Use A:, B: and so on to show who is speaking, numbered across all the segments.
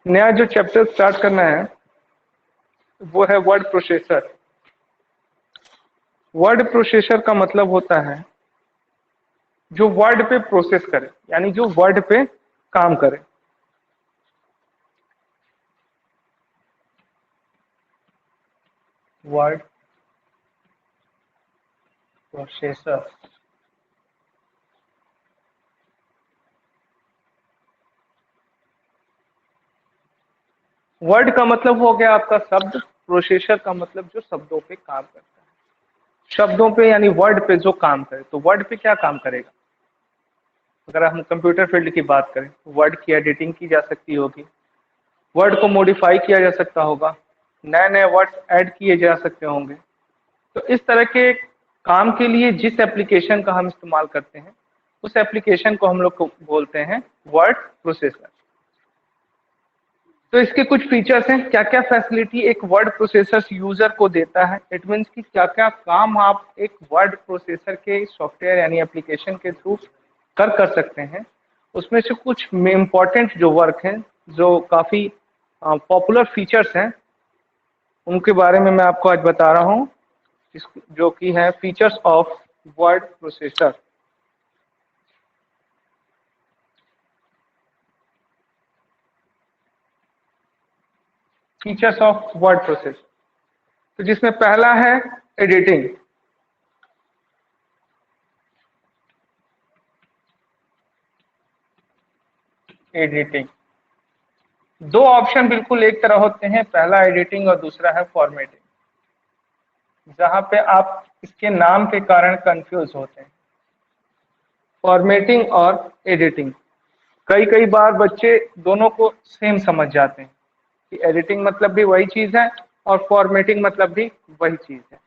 A: नया जो chapter start करना है वो है वर्ड प्रोसेसर। वर्ड प्रोसेसर का मतलब होता है जो वर्ड पे प्रोसेस करे, यानी जो वर्ड पे काम करे। वर्ड प्रोसेसर वर्ड का मतलब हो गया आपका शब्द, प्रोसेसर का मतलब जो शब्दों पे काम करता है, शब्दों पे यानी वर्ड पे जो काम करे। तो वर्ड पे क्या काम करेगा? अगर हम कंप्यूटर फील्ड की बात करें तो वर्ड की एडिटिंग की जा सकती होगी, वर्ड को मॉडिफाई किया जा सकता होगा, नए नए वर्ड्स ऐड किए जा सकते होंगे। तो इस तरह के काम के लिए जिस एप्लीकेशन का हम इस्तेमाल करते हैं उस एप्लीकेशन को हम लोग को बोलते हैं वर्ड प्रोसेसर। तो इसके कुछ फीचर्स हैं, क्या क्या फैसिलिटी एक वर्ड प्रोसेसर यूजर को देता है। इट मीन्स कि क्या क्या काम आप एक वर्ड प्रोसेसर के सॉफ्टवेयर यानी एप्लीकेशन के थ्रू कर सकते हैं। उसमें से कुछ इम्पोर्टेंट जो वर्क हैं, जो काफ़ी पॉपुलर फीचर्स हैं, उनके बारे में मैं आपको आज बता रहा हूँ, जो कि है features of word processor. Features of word processor, तो जिसमें पहला है एडिटिंग। एडिटिंग दो ऑप्शन बिल्कुल एक तरह होते हैं, पहला एडिटिंग और दूसरा है फॉर्मेटिंग। जहां पे आप इसके नाम के कारण कंफ्यूज होते हैं, फॉर्मेटिंग और एडिटिंग। कई कई बार बच्चे दोनों को सेम समझ जाते हैं कि एडिटिंग मतलब भी वही चीज है और फॉर्मेटिंग मतलब भी वही चीज है।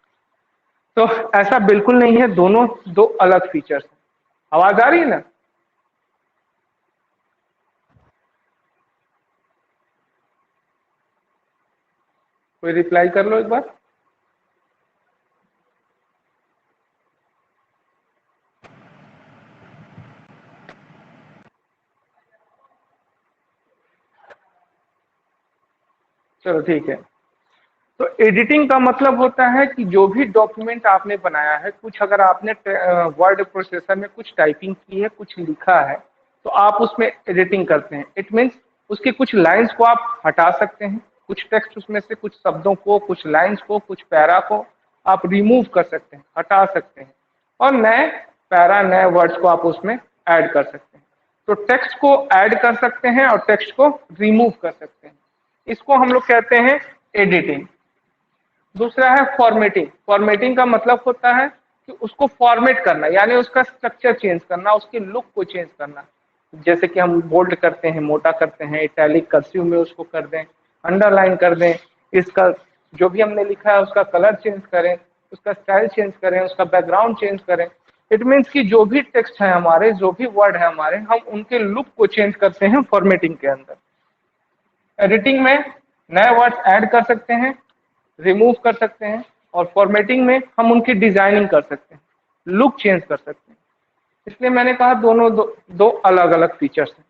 A: तो ऐसा बिल्कुल नहीं है, दोनों दो अलग फीचर्स हैं। आवाज आ रही है ना? कोई रिप्लाई कर लो एक बार। चलो ठीक है। तो एडिटिंग का मतलब होता है कि जो भी डॉक्यूमेंट आपने बनाया है, कुछ अगर आपने वर्ड प्रोसेसर में कुछ टाइपिंग की है, कुछ लिखा है, तो आप उसमें एडिटिंग करते हैं। इट मीन्स उसके कुछ लाइंस को आप हटा सकते हैं, कुछ टेक्स्ट उसमें से, कुछ शब्दों को, कुछ लाइंस को, कुछ पैरा को आप रिमूव कर सकते हैं, हटा सकते हैं, और नए पैरा, नए वर्ड्स को आप उसमें ऐड कर सकते हैं। तो टेक्स्ट को ऐड कर सकते हैं और टेक्स्ट को रिमूव कर सकते हैं, इसको हम लोग कहते हैं एडिटिंग। दूसरा है फॉर्मेटिंग। फॉर्मेटिंग का मतलब होता है कि उसको फॉर्मेट करना, यानी उसका स्ट्रक्चर चेंज करना, उसके लुक को चेंज करना। जैसे कि हम बोल्ड करते हैं, मोटा करते हैं, इटैलिक कर्सिव में उसको कर दें, अंडरलाइन कर दें, इसका जो भी हमने लिखा है उसका कलर चेंज करें, उसका स्टाइल चेंज करें, उसका बैकग्राउंड चेंज करें। इट मीन्स कि जो भी टेक्स्ट है हमारे, जो भी वर्ड है हमारे, हम उनके लुक को चेंज करते हैं फॉर्मेटिंग के अंदर। एडिटिंग में नए वर्ड्स ऐड कर सकते हैं, रिमूव कर सकते हैं, और फॉर्मेटिंग में हम उनकी डिजाइनिंग कर सकते हैं, लुक चेंज कर सकते हैं। इसलिए मैंने कहा दोनों दो अलग अलग फीचर्स हैं।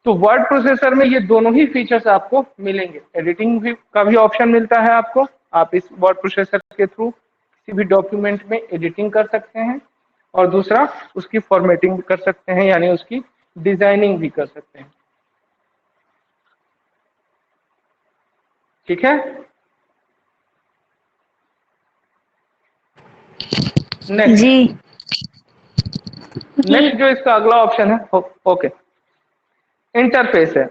A: तो वर्ड प्रोसेसर में ये दोनों ही फीचर्स आपको मिलेंगे। एडिटिंग भी का भी ऑप्शन मिलता है आपको, आप इस वर्ड प्रोसेसर के थ्रू किसी भी डॉक्यूमेंट में एडिटिंग कर सकते हैं, और दूसरा उसकी फॉर्मेटिंग भी कर सकते हैं, यानी उसकी डिजाइनिंग भी कर सकते हैं। ठीक है। नेक्स्ट
B: जी जी
A: नेक्स्ट जो इसका अगला ऑप्शन है, ओके, इंटरफेस है।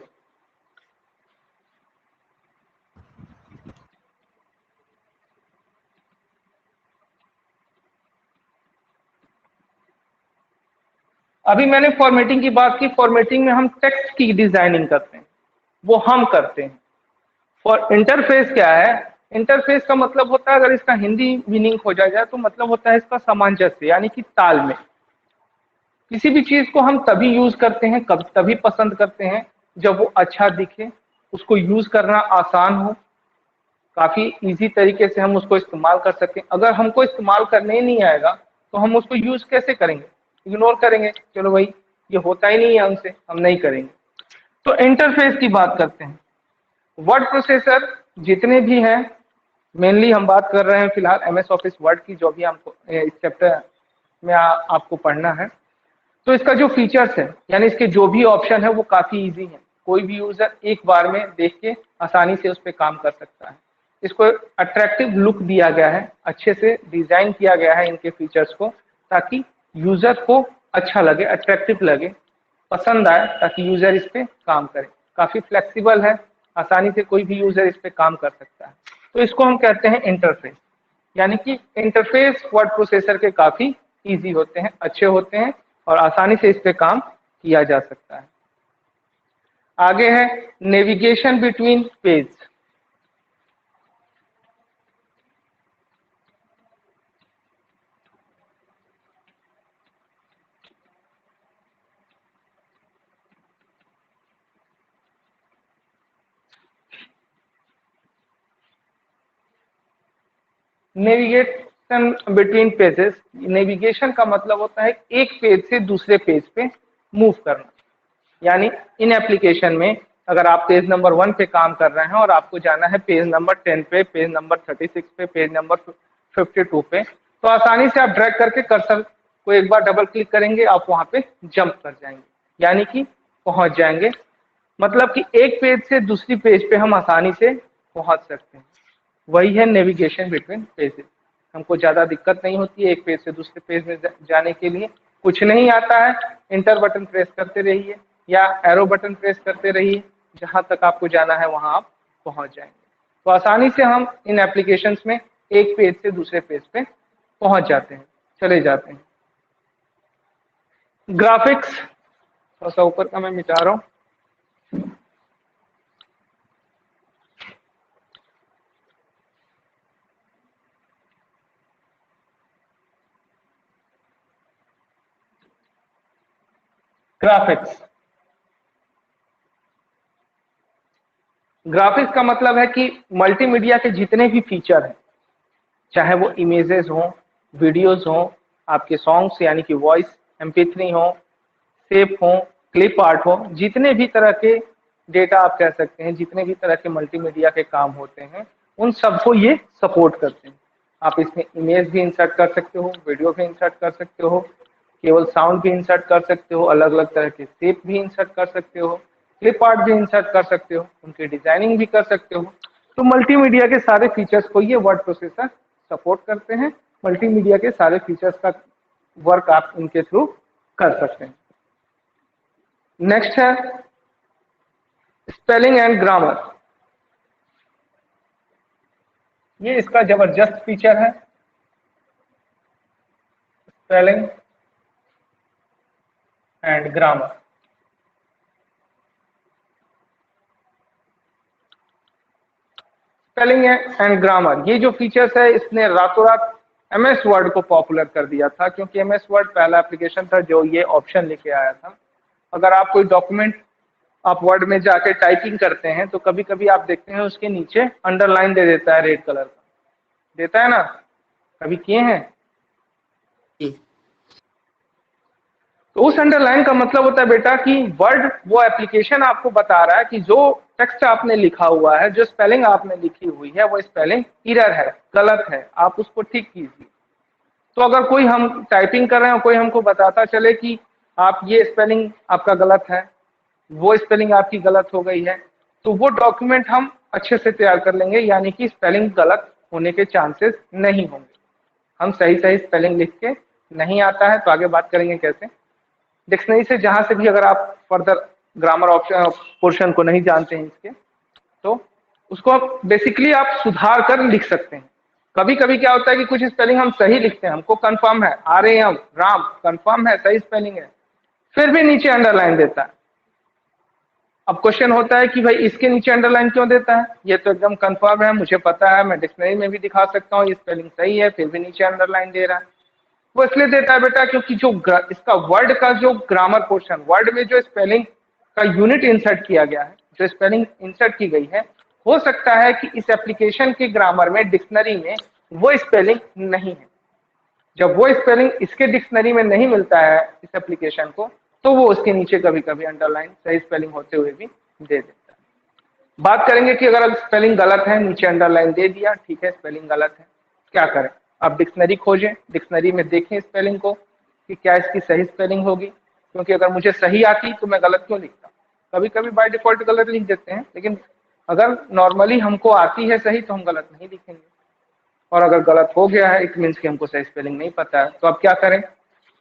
A: अभी मैंने फॉर्मेटिंग की बात की, फॉर्मेटिंग में हम टेक्स्ट की डिजाइनिंग करते हैं, वो हम करते हैं। फॉर इंटरफेस क्या है? इंटरफेस का मतलब होता है, अगर इसका हिंदी मीनिंग हो जाए तो मतलब होता है इसका सामंजस्य, यानी कि तालमेल। किसी भी चीज को हम तभी यूज करते हैं, कब तभी पसंद करते हैं जब वो अच्छा दिखे, उसको यूज करना आसान हो, काफी इजी तरीके से हम उसको इस्तेमाल कर सकें। अगर हमको इस्तेमाल करने ही नहीं आएगा तो हम उसको यूज कैसे करेंगे? इग्नोर करेंगे, चलो भाई ये होता ही नहीं है हमसे, हम नहीं करेंगे। तो इंटरफेस की बात करते हैं। वर्ड प्रोसेसर जितने भी हैं, मेनली हम बात कर रहे हैं फिलहाल एमएस ऑफिस वर्ड की, जो भी हमको इस चैप्टर में आपको पढ़ना है। तो इसका जो फीचर्स है, यानी इसके जो भी ऑप्शन है वो काफी इजी है। कोई भी यूजर एक बार में देख के आसानी से उस पर काम कर सकता है। इसको अट्रैक्टिव लुक दिया गया है, अच्छे से डिजाइन किया गया है इनके फीचर्स को, ताकि यूजर को अच्छा लगे, अट्रैक्टिव लगे, पसंद आए, ताकि यूजर इस पे काम करे। काफी फ्लेक्सिबल है, आसानी से कोई भी यूजर इस पे काम कर सकता है। तो इसको हम कहते हैं इंटरफेस, यानी कि इंटरफेस वर्ड प्रोसेसर के काफी इजी होते हैं, अच्छे होते हैं और आसानी से इस पे काम किया जा सकता है। आगे है navigation between page. Navigation between pages, navigation का मतलब होता है एक पेज से दूसरे पेज पे मूव करना। यानी इन एप्लीकेशन में अगर आप पेज नंबर 1 पे काम कर रहे हैं और आपको जाना है पेज नंबर 10 पे, पेज नंबर 36 पे, पेज नंबर 52 पे, तो आसानी से आप ड्रैग करके कर्सर को एक बार डबल क्लिक करेंगे, आप वहां पे जंप कर जाएंगे, यानी कि पहुंच जाएंगे। मतलब कि एक पेज से दूसरी पेज पे हम आसानी से पहुंच सकते हैं। वही है नेविगेशन बिटवीन पेजेस। हमको ज्यादा दिक्कत नहीं होती है एक पेज से दूसरे पेज में जाने के लिए। कुछ नहीं आता है, इंटर बटन प्रेस करते रहिए या एरो बटन प्रेस करते रहिए, जहां तक आपको जाना है वहां आप पहुंच जाएंगे। तो आसानी से हम इन एप्लीकेशंस में एक पेज से दूसरे पेज पे पहुंच जाते हैं, चले जाते हैं। ग्राफिक्स, थोड़ा सा ऊपर का मैं मिटा रहा हूँ। ग्राफिक्स, ग्राफिक्स का मतलब है कि मल्टीमीडिया के जितने भी फीचर हैं, चाहे वो इमेजेस हो, वीडियोस हो, आपके सॉन्ग्स यानी कि वॉइस MP3 हो, शेप हो, क्लिप आर्ट हो, जितने भी तरह के डेटा आप कह सकते हैं, जितने भी तरह के मल्टीमीडिया के काम होते हैं, उन सबको ये सपोर्ट करते हैं। आप इसमें इमेज भी इंसर्ट कर सकते हो, वीडियो भी इंसर्ट कर सकते हो, केवल साउंड भी इंसर्ट कर सकते हो, अलग अलग तरह के शेप भी इंसर्ट कर सकते हो, क्लिप आर्ट भी इंसर्ट कर सकते हो, उनकी डिजाइनिंग भी कर सकते हो। तो मल्टीमीडिया के सारे फीचर्स को ये वर्ड प्रोसेसर सपोर्ट करते हैं। मल्टीमीडिया के सारे फीचर्स का वर्क आप इनके थ्रू कर सकते हैं। नेक्स्ट है स्पेलिंग एंड ग्रामर। ये इसका जबरदस्त फीचर है, spelling and grammar. Spelling and grammar, ये जो फीचर्स है इसने रातों रात MS वर्ड को पॉपुलर कर दिया था, क्योंकि MS वर्ड पहला एप्लीकेशन था जो ये ऑप्शन लेके आया था। अगर आप कोई डॉक्यूमेंट आप वर्ड में जाके टाइपिंग करते हैं तो कभी कभी आप देखते हैं उसके नीचे अंडरलाइन दे देता है, रेड कलर का देता है ना, कभी किए हैं? तो उस अंडरलाइन का मतलब होता है बेटा कि वर्ड वो एप्लीकेशन आपको बता रहा है कि जो टेक्स्ट आपने लिखा हुआ है, जो स्पेलिंग आपने लिखी हुई है, वो स्पेलिंग इरर है, गलत है, आप उसको ठीक कीजिए। तो अगर कोई हम टाइपिंग कर रहे हैं और कोई हमको बताता चले कि आप ये स्पेलिंग आपका गलत है, वो स्पेलिंग आपकी गलत हो गई है, तो वो डॉक्यूमेंट हम अच्छे से तैयार कर लेंगे, यानी कि स्पेलिंग गलत होने के चांसेस नहीं होंगे। हम सही सही स्पेलिंग लिख के, नहीं आता है तो आगे बात करेंगे कैसे, डिक्शनरी से जहां से भी अगर आप फर्दर ग्रामर ऑप्शन पोर्शन को नहीं जानते हैं इसके, तो उसको आप बेसिकली आप सुधार कर लिख सकते हैं। कभी कभी क्या होता है कि कुछ स्पेलिंग हम सही लिखते हैं, हमको कंफर्म है, RAM राम कंफर्म है, सही स्पेलिंग है, फिर भी नीचे अंडरलाइन देता है। अब क्वेश्चन होता है कि भाई इसके नीचे अंडरलाइन क्यों देता है, ये तो एकदम कंफर्म है, मुझे पता है, मैं डिक्शनरी में भी दिखा सकता हूँ ये स्पेलिंग सही है, फिर भी नीचे अंडरलाइन दे रहा है। वो इसलिए देता है बेटा क्योंकि जो इसका वर्ड का जो ग्रामर पोर्शन, वर्ड में जो स्पेलिंग का यूनिट इंसर्ट किया गया है, जो स्पेलिंग इंसर्ट की गई है, हो सकता है कि इस एप्लीकेशन के ग्रामर में, डिक्शनरी में वो स्पेलिंग नहीं है। जब वो स्पेलिंग इसके डिक्शनरी में नहीं मिलता है इस एप्लीकेशन को, तो वो उसके नीचे कभी कभी अंडरलाइन सही स्पेलिंग होते हुए भी दे देता है। बात करेंगे कि अगर स्पेलिंग गलत है, नीचे अंडरलाइन दे दिया, ठीक है स्पेलिंग गलत है, क्या करें? आप डिक्शनरी खोजें, डिक्शनरी में देखें स्पेलिंग को कि क्या इसकी सही स्पेलिंग होगी, क्योंकि अगर मुझे सही आती तो मैं गलत क्यों लिखता? कभी कभी बाय डिफॉल्ट गलत लिख देते हैं, लेकिन अगर नॉर्मली हमको आती है सही तो हम गलत नहीं लिखेंगे। और अगर गलत हो गया है इट मीन्स कि हमको सही स्पेलिंग नहीं पता है, तो अब क्या करें?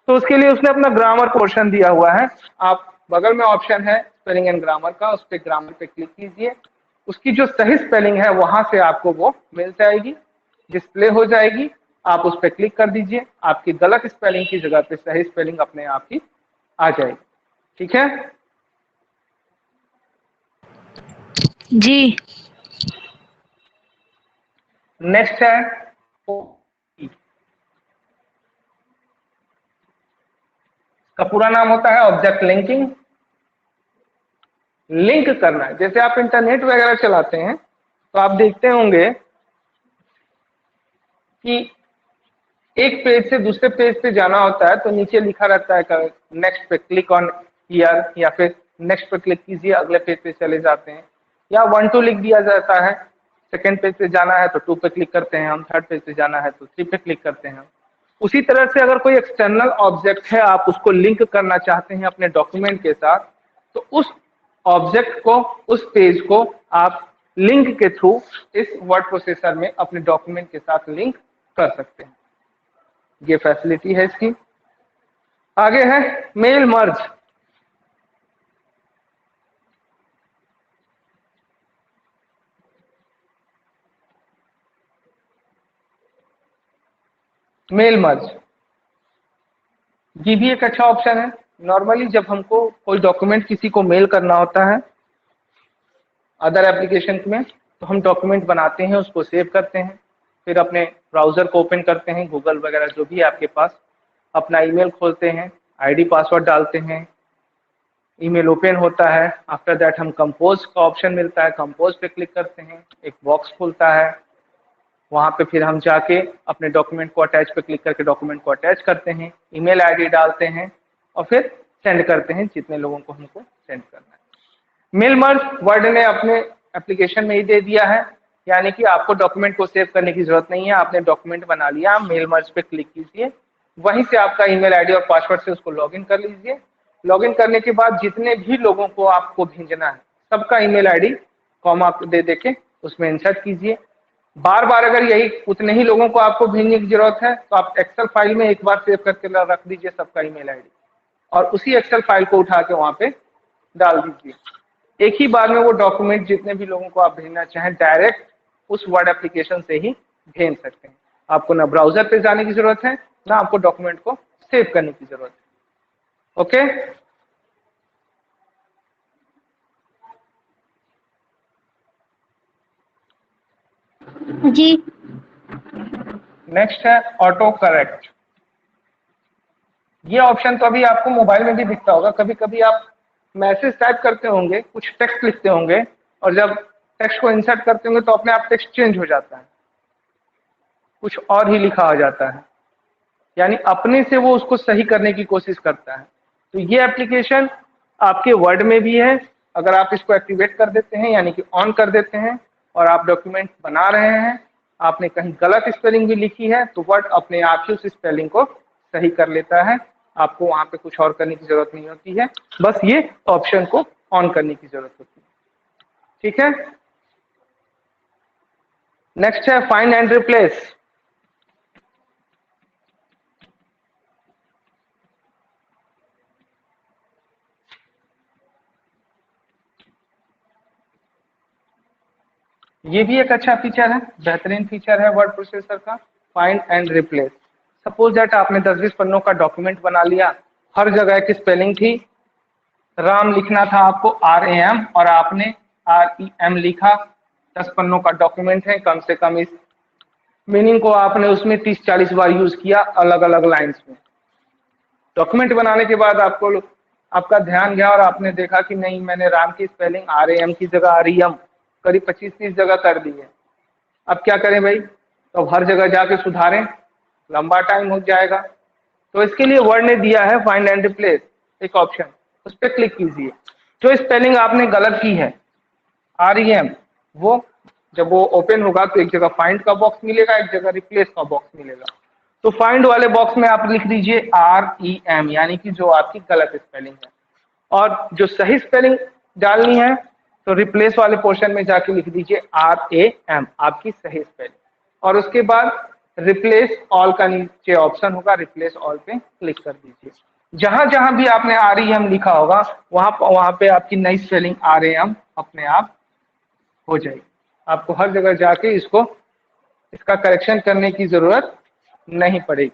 A: तो उसके लिए उसने अपना ग्रामर पोर्शन दिया हुआ है, आप बगल में ऑप्शन है स्पेलिंग एंड ग्रामर का, उस पर ग्रामर पे क्लिक कीजिए, उसकी जो सही स्पेलिंग है वहां से आपको वो मिल जाएगी, डिस्प्ले हो जाएगी, आप उस पर क्लिक कर दीजिए, आपकी गलत स्पेलिंग की जगह पे सही स्पेलिंग अपने आप ही आ जाएगी। ठीक है
B: जी।
A: नेक्स्ट है का पूरा नाम होता है ऑब्जेक्ट लिंकिंग। लिंक करना है, जैसे आप इंटरनेट वगैरह चलाते हैं तो आप देखते होंगे कि एक पेज से दूसरे पेज पे जाना होता है तो नीचे लिखा रहता है नेक्स्ट पे क्लिक ऑन हियर, या फिर नेक्स्ट पे क्लिक कीजिए अगले पेज पे चले जाते हैं, या 1 2 लिख दिया जाता है, सेकंड पेज पे जाना है तो 2 पे क्लिक करते हैं हम, थर्ड पेज पे जाना है तो 3 पे क्लिक करते हैं। उसी तरह से अगर कोई एक्सटर्नल ऑब्जेक्ट है, आप उसको लिंक करना चाहते हैं अपने डॉक्यूमेंट के साथ, तो उस ऑब्जेक्ट को, उस पेज को आप लिंक के थ्रू इस वर्ड प्रोसेसर में अपने डॉक्यूमेंट के साथ लिंक कर सकते हैं। ये फैसिलिटी है इसकी। आगे है मेल मर्ज। मेल मर्ज ये भी एक अच्छा ऑप्शन है। नॉर्मली जब हमको कोई डॉक्यूमेंट किसी को मेल करना होता है अदर एप्लीकेशन में, तो हम डॉक्यूमेंट बनाते हैं, उसको सेव करते हैं, फिर अपने ब्राउजर को ओपन करते हैं, गूगल वगैरह जो भी है आपके पास, अपना ईमेल खोलते हैं, आईडी पासवर्ड डालते हैं, ईमेल ओपन होता है, आफ्टर दैट हम कंपोज का ऑप्शन मिलता है, कंपोज पे क्लिक करते हैं, एक बॉक्स खुलता है, वहां पे फिर हम जाके अपने डॉक्यूमेंट को अटैच पे क्लिक करके डॉक्यूमेंट को अटैच करते हैं, ईमेल आईडी डालते हैं और फिर सेंड करते हैं जितने लोगों को हमको सेंड करना है। मेल मर्ज वर्ड ने अपने एप्लीकेशन में ही दे दिया है, यानी कि आपको डॉक्यूमेंट को सेव करने की जरूरत नहीं है, आपने डॉक्यूमेंट बना लिया, आप मेल मर्ज पे क्लिक कीजिए, वहीं से आपका ईमेल आईडी और पासवर्ड से उसको लॉगिन कर लीजिए। लॉगिन करने के बाद जितने भी लोगों को आपको भेजना है सबका ईमेल आईडी कॉमा दे देके उसमें इंसर्ट कीजिए। बार बार अगर यही उतने ही लोगों को आपको भेजने की जरूरत है तो आप एक्सेल फाइल में एक बार सेव करके रख दीजिए सबका ईमेल आईडी, और उसी एक्सेल फाइल को उठा के वहां पे डाल दीजिए। एक ही बार में वो डॉक्यूमेंट जितने भी लोगों को आप भेजना चाहें डायरेक्ट उस वर्ड एप्लीकेशन से ही भेज सकते हैं। आपको ना ब्राउजर पे जाने की जरूरत है, ना आपको डॉक्यूमेंट को सेव करने की जरूरत है। ओके,
B: जी।
A: नेक्स्ट है ऑटो करेक्ट। ये ऑप्शन तो अभी आपको मोबाइल में भी दिखता होगा, कभी कभी आप मैसेज टाइप करते होंगे, कुछ टेक्स्ट लिखते होंगे, और जब टेक्स्ट को इंसर्ट करते होंगे तो अपने आप टेक्स्ट चेंज हो जाता है, कुछ और ही लिखा हो जाता है, यानी अपने से वो उसको सही करने की कोशिश करता है। तो ये एप्लीकेशन आपके वर्ड में भी है, अगर आप इसको एक्टिवेट कर देते हैं यानी कि ऑन कर देते हैं और आप डॉक्यूमेंट बना रहे हैं, आपने कहीं गलत स्पेलिंग भी लिखी है तो वर्ड अपने आप ही उस स्पेलिंग को सही कर लेता है, आपको वहां पे कुछ और करने की जरूरत नहीं होती है, बस ये ऑप्शन को ऑन करने की जरूरत होती है। ठीक है, नेक्स्ट है फाइंड एंड रिप्लेस। ये भी एक अच्छा फीचर है, बेहतरीन फीचर है वर्ड प्रोसेसर का, find and replace. Suppose that आपने 10-20 पन्नों का डॉक्यूमेंट बना लिया, हर जगह की स्पेलिंग थी, राम लिखना था आपको RAM और आपने REM लिखा, 10 पन्नों का डॉक्यूमेंट है, कम से कम इस मीनिंग को आपने उसमें 30-40 बार यूज किया अलग अलग लाइन्स में। डॉक्यूमेंट बनाने के बाद आपको आपका ध्यान गया और आपने देखा कि नहीं, मैंने राम की स्पेलिंग RAM की जगह REM करीब 25-30 जगह कर दी है। अब क्या करें भाई, तो हर जगह जाके सुधारें, लंबा टाइम हो जाएगा। तो इसके लिए वर्ड ने दिया है फाइंड एंड रिप्लेस एक ऑप्शन, उस पर क्लिक कीजिए। जो स्पेलिंग आपने गलत की है REM, वो जब वो ओपन होगा तो एक जगह फाइंड का बॉक्स मिलेगा, एक जगह रिप्लेस का बॉक्स मिलेगा। तो फाइंड वाले बॉक्स में आप लिख दीजिए REM, यानी कि जो आपकी गलत स्पेलिंग है, और जो सही स्पेलिंग डालनी है तो रिप्लेस वाले पोर्शन में जाके लिख दीजिए RAM, आपकी सही स्पेलिंग। और उसके बाद रिप्लेस ऑल का नीचे ऑप्शन होगा, रिप्लेस ऑल पे क्लिक कर दीजिए। जहां जहां भी आपने REM लिखा होगा वहां पे आपकी नई स्पेलिंग RAM अपने आप हो जाएगी। आपको हर जगह जाके इसका करेक्शन करने की जरूरत नहीं पड़ेगी।